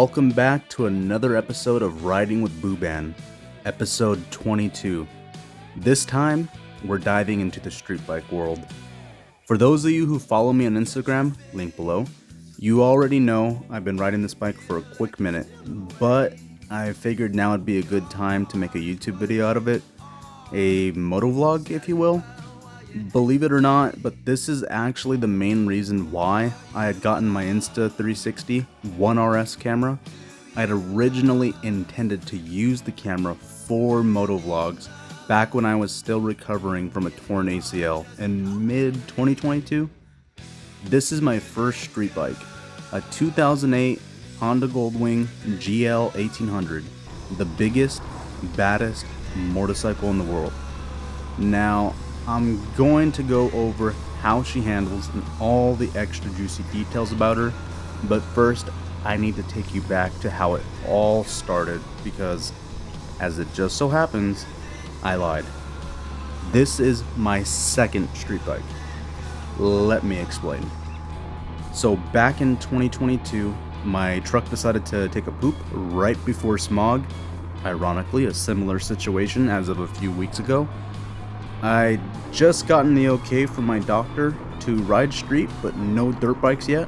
Welcome back to another episode of Riding with Booban, episode 22. This time, we're diving into the street bike world. For those of you who follow me on Instagram, link below, you already know I've been riding this bike for a quick minute, but I figured now would be a good time to make a YouTube video out of it, a moto-vlog, if you will. Believe it or not, but this is actually the main reason why I had gotten my Insta360 1RS camera. I had originally intended to use the camera for motovlogs back when I was still recovering from a torn ACL in mid-2022. This is my first street bike, a 2008 Honda Goldwing GL1800, the biggest, baddest motorcycle in the world. Now, I'm going to go over how she handles and all the extra juicy details about her, but first I need to take you back to how it all started because, as it just so happens, I lied. This is my second street bike. Let me explain. So back in 2022, my truck decided to take a poop right before smog. Ironically, a similar situation as of a few weeks ago. I just gotten the okay from my doctor to ride street, but no dirt bikes yet.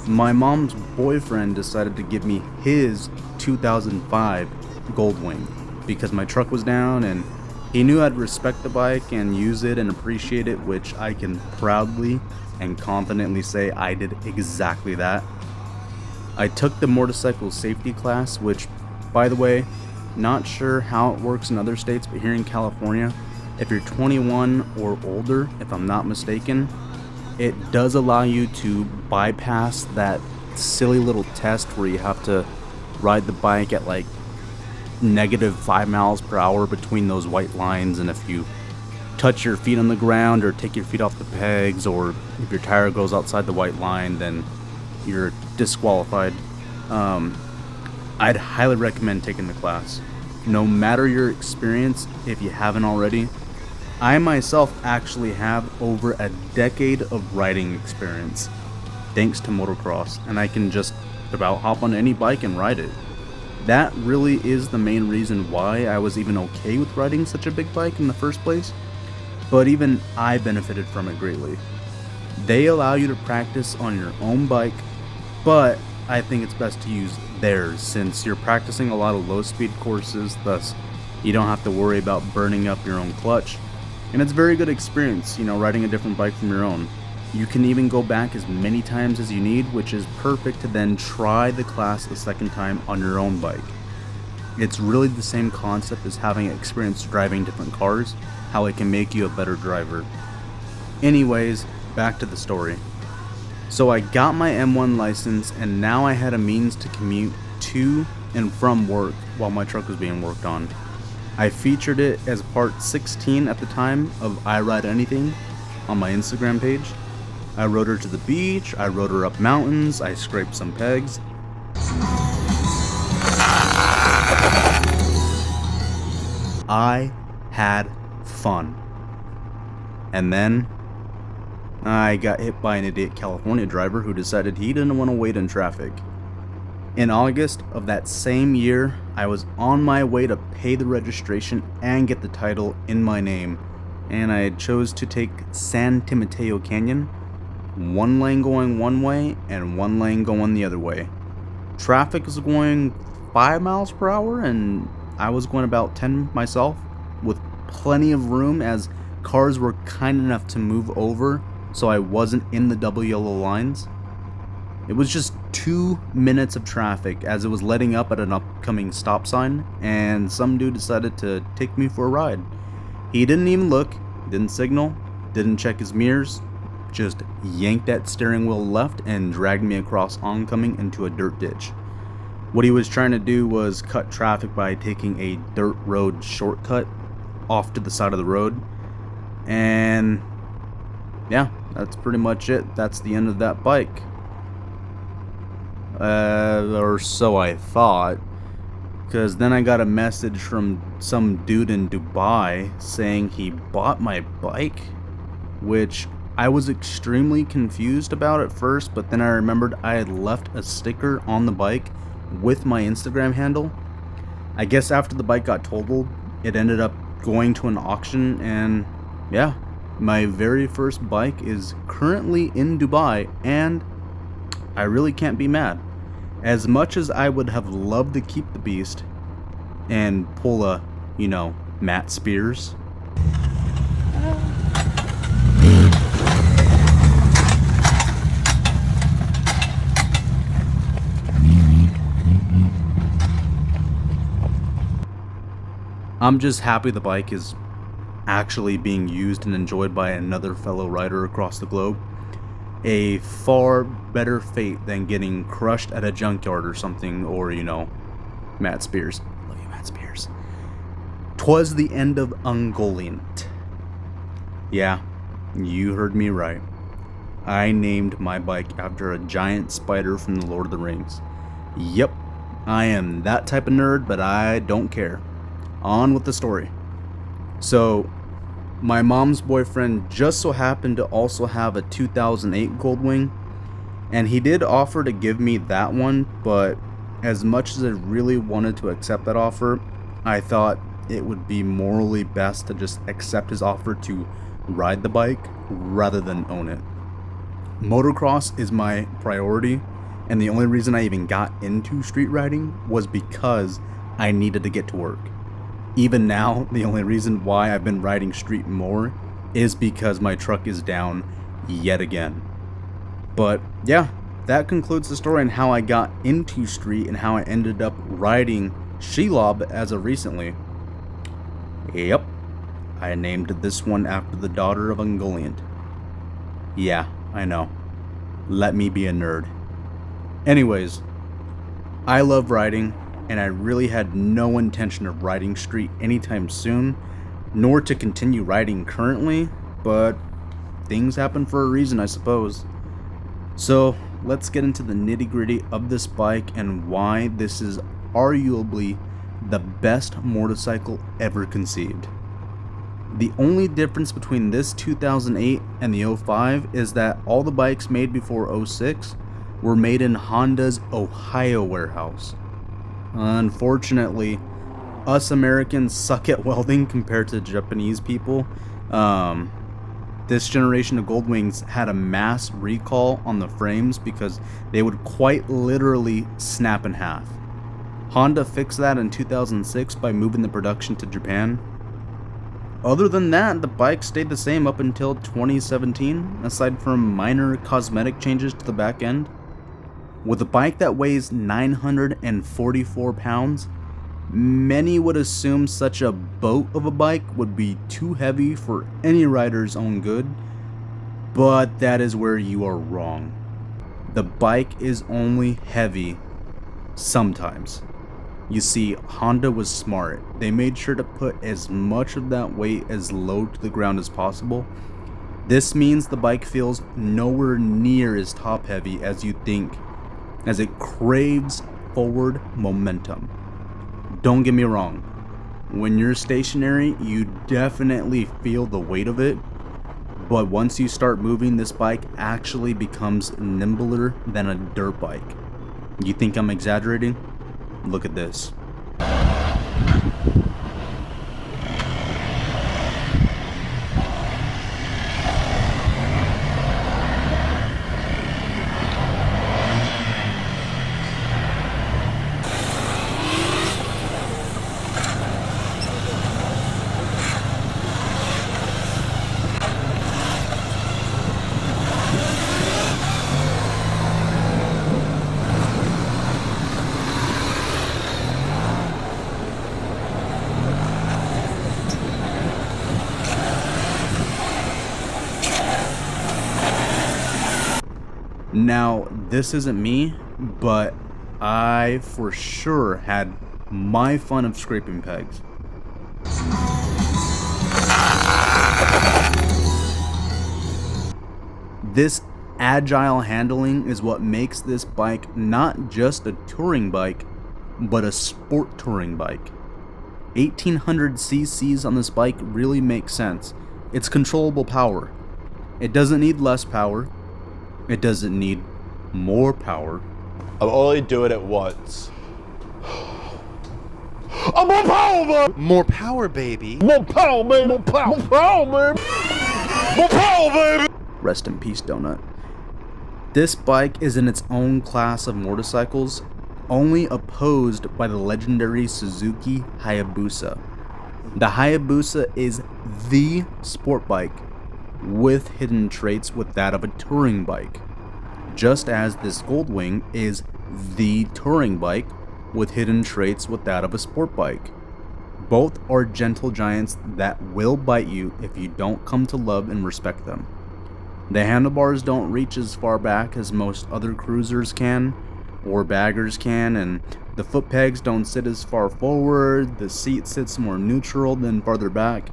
My mom's boyfriend decided to give me his 2005 Goldwing because my truck was down and he knew I'd respect the bike and use it and appreciate it, which I can proudly and confidently say I did exactly that. I took the motorcycle safety class, which, by the way, not sure how it works in other states, but here in California, if you're 21 or older, if I'm not mistaken, it does allow you to bypass that silly little test where you have to ride the bike at like -5 miles per hour between those white lines, and if you touch your feet on the ground or take your feet off the pegs, or if your tire goes outside the white line, then you're disqualified. I'd highly recommend taking the class. No matter your experience, if you haven't already. I myself actually have over a decade of riding experience, thanks to motocross, and I can just about hop on any bike and ride it. That really is the main reason why I was even okay with riding such a big bike in the first place, but even I benefited from it greatly. They allow you to practice on your own bike, but I think it's best to use theirs since you're practicing a lot of low speed courses, thus you don't have to worry about burning up your own clutch. And it's a very good experience, riding a different bike from your own. You can even go back as many times as you need, which is perfect to then try the class a second time on your own bike. It's really the same concept as having experience driving different cars, how it can make you a better driver. Anyways, back to the story. So I got my M1 license, and now I had a means to commute to and from work while my truck was being worked on. I featured it as part 16 at the time of I Ride Anything on my Instagram page. I rode her to the beach, I rode her up mountains, I scraped some pegs. I had fun. And then I got hit by an idiot California driver who decided he didn't want to wait in traffic. In August of that same year, I was on my way to pay the registration and get the title in my name, and I chose to take San Mateo Canyon, one lane going one way and one lane going the other way. Traffic was going 5 miles per hour and I was going about 10 myself, with plenty of room as cars were kind enough to move over so I wasn't in the double yellow lines. It was just 2 minutes of traffic as it was letting up at an upcoming stop sign, and some dude decided to take me for a ride. He didn't even look, didn't signal, didn't check his mirrors, just yanked that steering wheel left and dragged me across oncoming into a dirt ditch. What he was trying to do was cut traffic by taking a dirt road shortcut off to the side of the road, and yeah, that's pretty much it. That's the end of that bike. Or so I thought, because then I got a message from some dude in Dubai saying he bought my bike, which I was extremely confused about at first, but then I remembered I had left a sticker on the bike with my Instagram handle. I guess after the bike got totaled, it ended up going to an auction, and yeah, my very first bike is currently in Dubai, and I really can't be mad. As much as I would have loved to keep the beast and pull a, Matt Spears. I'm just happy the bike is actually being used and enjoyed by another fellow rider across the globe. A far better fate than getting crushed at a junkyard or something, or, Matt Spears. Love you, Matt Spears. 'Twas the end of Ungoliant. Yeah, you heard me right. I named my bike after a giant spider from the Lord of the Rings. Yep, I am that type of nerd, but I don't care. On with the story. So, my mom's boyfriend just so happened to also have a 2008 Goldwing, and he did offer to give me that one, but as much as I really wanted to accept that offer, I thought it would be morally best to just accept his offer to ride the bike rather than own it. Motocross is my priority, and the only reason I even got into street riding was because I needed to get to work. Even now, the only reason why I've been riding street more is because my truck is down yet again. But yeah, that concludes the story on how I got into street and how I ended up riding Shelob as of recently. Yep, I named this one after the daughter of Ungoliant. Yeah, I know. Let me be a nerd. Anyways, I love riding, and I really had no intention of riding street anytime soon, nor to continue riding currently, but things happen for a reason, I suppose. So let's get into the nitty-gritty of this bike and why this is arguably the best motorcycle ever conceived. The only difference between this 2008 and the 05 is that all the bikes made before 06 were made in Honda's Ohio warehouse. Unfortunately, us Americans suck at welding compared to Japanese people. This generation of Goldwings had a mass recall on the frames because they would quite literally snap in half. Honda fixed that in 2006 by moving the production to Japan. Other than that, the bike stayed the same up until 2017, aside from minor cosmetic changes to the back end. With a bike that weighs 944 pounds, many would assume such a boat of a bike would be too heavy for any rider's own good, but that is where you are wrong. The bike is only heavy sometimes. You see, Honda was smart. They made sure to put as much of that weight as low to the ground as possible. This means the bike feels nowhere near as top heavy as you'd think, as it craves forward momentum. Don't get me wrong, when you're stationary, you definitely feel the weight of it, but once you start moving, this bike actually becomes nimbler than a dirt bike. You think I'm exaggerating? Look at this. Now, this isn't me, but I for sure had my fun of scraping pegs. This agile handling is what makes this bike not just a touring bike, but a sport touring bike. 1800 cc's on this bike really makes sense. It's controllable power. It doesn't need less power. It doesn't need more power. I'll only do it at once. Oh, more power, baby! More power, baby. More power, baby! More power, baby! More power, baby! Rest in peace, Donut. This bike is in its own class of motorcycles, only opposed by the legendary Suzuki Hayabusa. The Hayabusa is the sport bike with hidden traits with that of a touring bike, just as this Goldwing is the touring bike with hidden traits with that of a sport bike. Both are gentle giants that will bite you if you don't come to love and respect them. The handlebars don't reach as far back as most other cruisers can, or baggers can, and the foot pegs don't sit as far forward, the seat sits more neutral than farther back.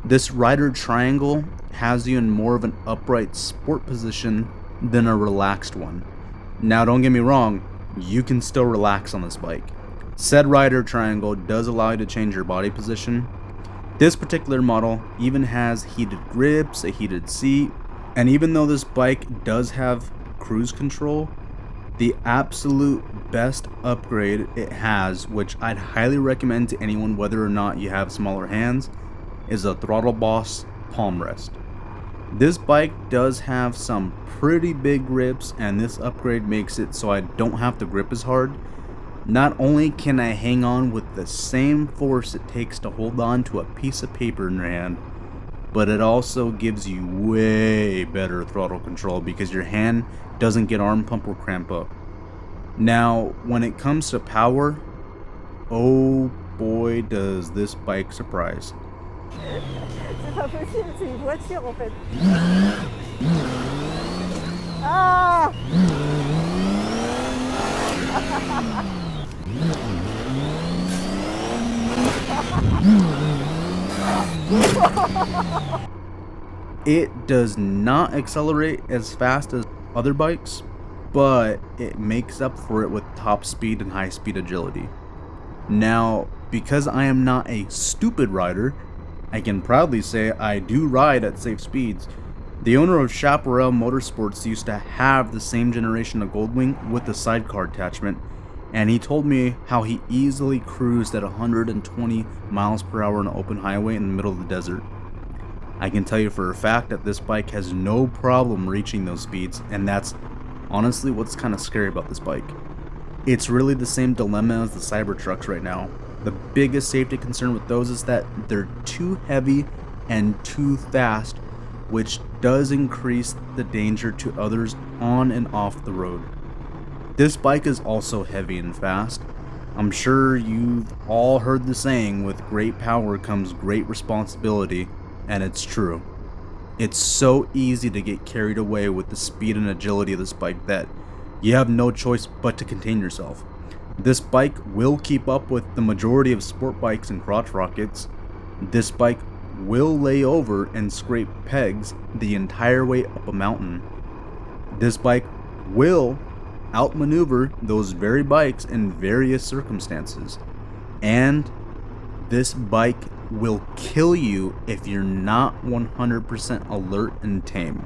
This rider triangle has you in more of an upright sport position than a relaxed one. Now don't get me wrong, you can still relax on this bike. Said rider triangle does allow you to change your body position. This particular model even has heated grips, a heated seat, and even though this bike does have cruise control, the absolute best upgrade it has, which I'd highly recommend to anyone whether or not you have smaller hands, is a Throttle Boss palm rest. This bike does have some pretty big grips, and this upgrade makes it so I don't have to grip as hard. Not only can I hang on with the same force it takes to hold on to a piece of paper in your hand, but it also gives you way better throttle control because your hand doesn't get arm pump or cramp up. Now, when it comes to power, oh boy does this bike surprise. C'est pas possible, c'est une voiture en fait. Ah! It does not accelerate as fast as other bikes, but it makes up for it with top speed and high speed agility. Now, because I am not a stupid rider, I can proudly say I do ride at safe speeds. The owner of Chaparral Motorsports used to have the same generation of Goldwing with the sidecar attachment, and he told me how he easily cruised at 120 miles per hour on an open highway in the middle of the desert. I can tell you for a fact that this bike has no problem reaching those speeds, and that's honestly what's kind of scary about this bike. It's really the same dilemma as the Cybertrucks right now. The biggest safety concern with those is that they're too heavy and too fast, which does increase the danger to others on and off the road. This bike is also heavy and fast. I'm sure you've all heard the saying, with great power comes great responsibility, and it's true. It's so easy to get carried away with the speed and agility of this bike that you have no choice but to contain yourself. This bike will keep up with the majority of sport bikes and crotch rockets. This bike will lay over and scrape pegs the entire way up a mountain. This bike will outmaneuver those very bikes in various circumstances. And this bike will kill you if you're not 100% alert and tame.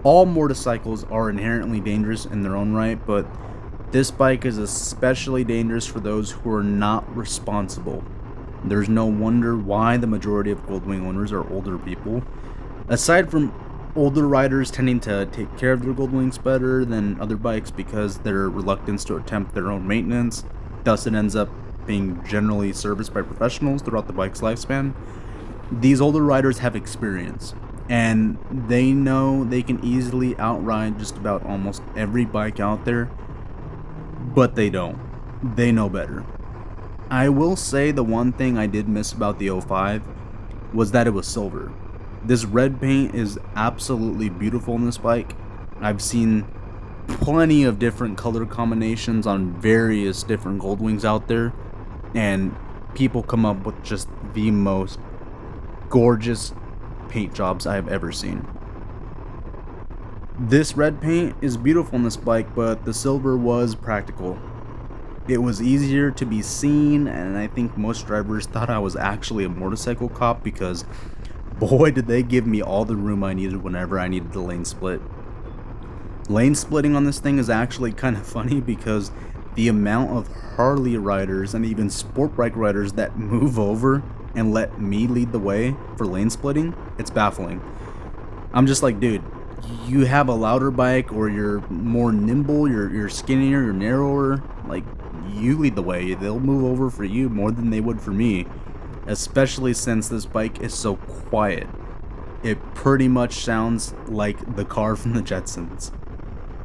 All motorcycles are inherently dangerous in their own right, but this bike is especially dangerous for those who are not responsible. There's no wonder why the majority of Goldwing owners are older people. Aside from older riders tending to take care of their Goldwings better than other bikes because their reluctance to attempt their own maintenance, thus it ends up being generally serviced by professionals throughout the bike's lifespan, these older riders have experience, and they know they can easily outride just about almost every bike out there, but they don't. They know better. I will say the one thing I did miss about the 05 was that it was silver. This red paint is absolutely beautiful in this bike. I've seen plenty of different color combinations on various different Goldwings out there, and people come up with just the most gorgeous paint jobs I've ever seen. This red paint is beautiful in this bike, but the silver was practical. It was easier to be seen, and I think most drivers thought I was actually a motorcycle cop because boy did they give me all the room I needed whenever I needed the lane split. Lane splitting on this thing is actually kind of funny because The amount of Harley riders and even sport bike riders that move over and let me lead the way for lane splitting, it's baffling. I'm just like, dude, you have a louder bike, or you're more nimble, you're skinnier, you're narrower, like, you lead the way. They'll move over for you more than they would for me, especially since this bike is so quiet. It pretty much sounds like the car from the Jetsons.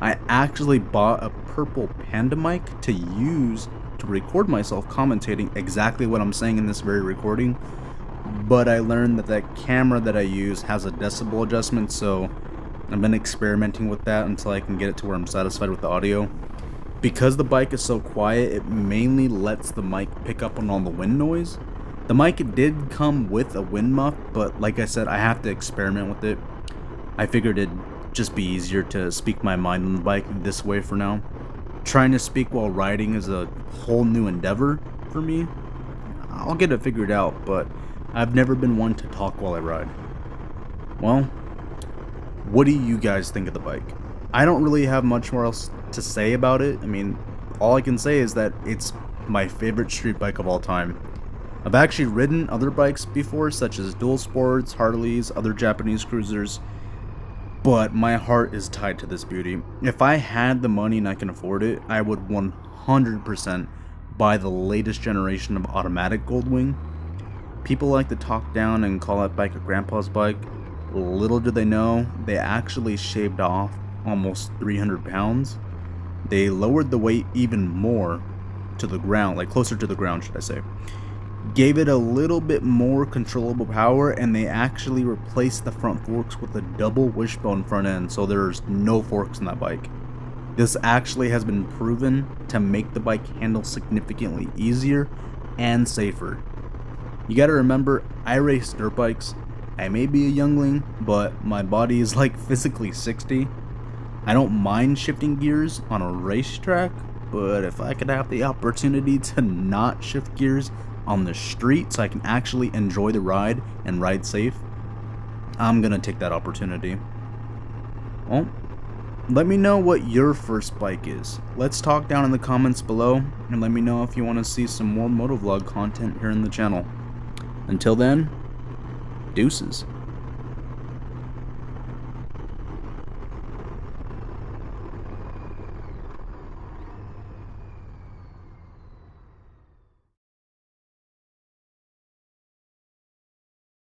I actually bought a purple Panda mic to use to record myself commentating exactly what I'm saying in this very recording, but I learned that that camera that I use has a decibel adjustment, so I've been experimenting with that until I can get it to where I'm satisfied with the audio. Because the bike is so quiet, it mainly lets the mic pick up on all the wind noise. The mic did come with a wind muff, but like I said, I have to experiment with it. I figured it'd just be easier to speak my mind on the bike this way for now. Trying to speak while riding is a whole new endeavor for me. I'll get it figured out, but I've never been one to talk while I ride. Well, what do you guys think of the bike? I don't really have much more else to say about it. I mean, all I can say is that it's my favorite street bike of all time. I've actually ridden other bikes before, such as dual sports, Harleys, other Japanese cruisers, but my heart is tied to this beauty. If I had the money and I can afford it, I would 100% buy the latest generation of automatic Goldwing. People like to talk down and call that bike a grandpa's bike. Little do they know, they actually shaved off almost 300 pounds. They lowered the weight even more to the ground, like closer to the ground, should I say. Gave it a little bit more controllable power, and they actually replaced the front forks with a double wishbone front end, so there's no forks in that bike. This actually has been proven to make the bike handle significantly easier and safer. You gotta remember, I race dirt bikes. I may be a youngling, but my body is like physically 60. I don't mind shifting gears on a racetrack, but if I could have the opportunity to not shift gears on the street so I can actually enjoy the ride and ride safe, I'm gonna take that opportunity. Well, let me know what your first bike is. Let's talk down in the comments below, and let me know if you want to see some more motovlog content here in the channel. Until then, deuces.